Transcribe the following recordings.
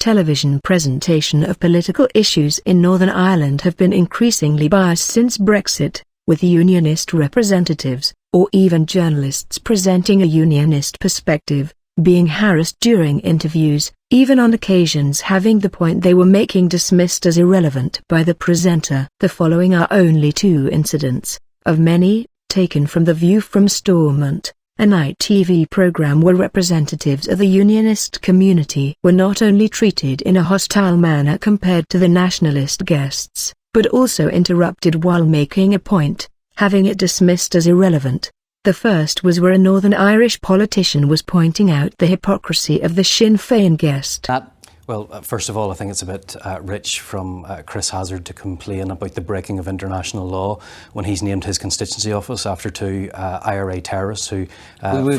Television presentation of political issues in Northern Ireland have been increasingly biased since Brexit, with unionist representatives, or even journalists presenting a unionist perspective, being harassed during interviews, even on occasions having the point they were making dismissed as irrelevant by the presenter. The following are only 2 incidents, of many, taken from The View from Stormont, an ITV programme where representatives of the unionist community were not only treated in a hostile manner compared to the nationalist guests, but also interrupted while making a point, having it dismissed as irrelevant. The first was where a Northern Irish politician was pointing out the hypocrisy of the Sinn Féin guest. Well, first of all, I think it's a bit rich from Chris Hazard to complain about the breaking of international law when he's named his constituency office after 2 IRA terrorists who we've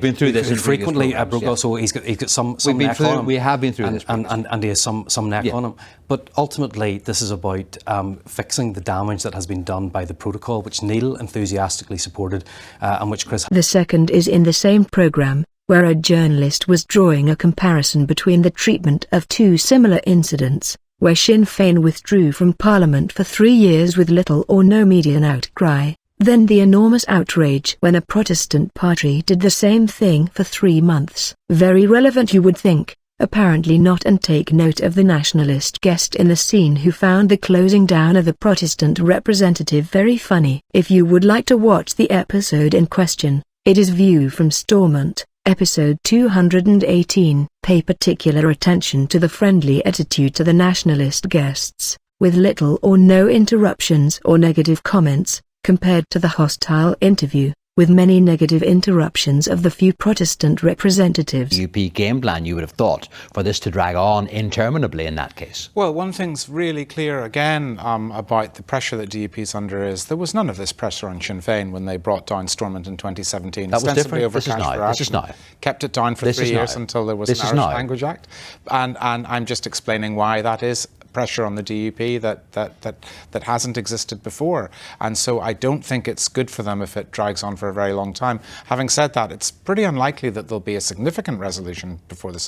been through this frequently broke. Yeah. So he's got some neck on him. We have been through this, and he has some neck on him. But ultimately, this is about fixing the damage that has been done by the protocol, which Neil enthusiastically supported, and which Chris. The second is in the same programme, where a journalist was drawing a comparison between the treatment of 2 similar incidents, where Sinn Féin withdrew from Parliament for 3 years with little or no media outcry, then the enormous outrage when a Protestant party did the same thing for 3 months. Very relevant, you would think, apparently not, and take note of the nationalist guest in the scene who found the closing down of the Protestant representative very funny. If you would like to watch the episode in question, it is View from Stormont, Episode 218. Pay particular attention to the friendly attitude to the nationalist guests, with little or no interruptions or negative comments, compared to the hostile interview, with many negative interruptions of the few Protestant representatives. UP game plan, you would have thought, for this to drag on interminably in that case. Well, one thing's really clear again about the pressure that DUP is under is there was none of this pressure on Sinn Féin when they brought down Stormont in 2017. That was different. Over This is now. Kept it down for 3 years until there was an Irish Language Act. And I'm just explaining why that is pressure on the DUP that hasn't existed before. And so I don't think it's good for them if it drags on for a very long time. Having said that, it's pretty unlikely that there'll be a significant resolution before the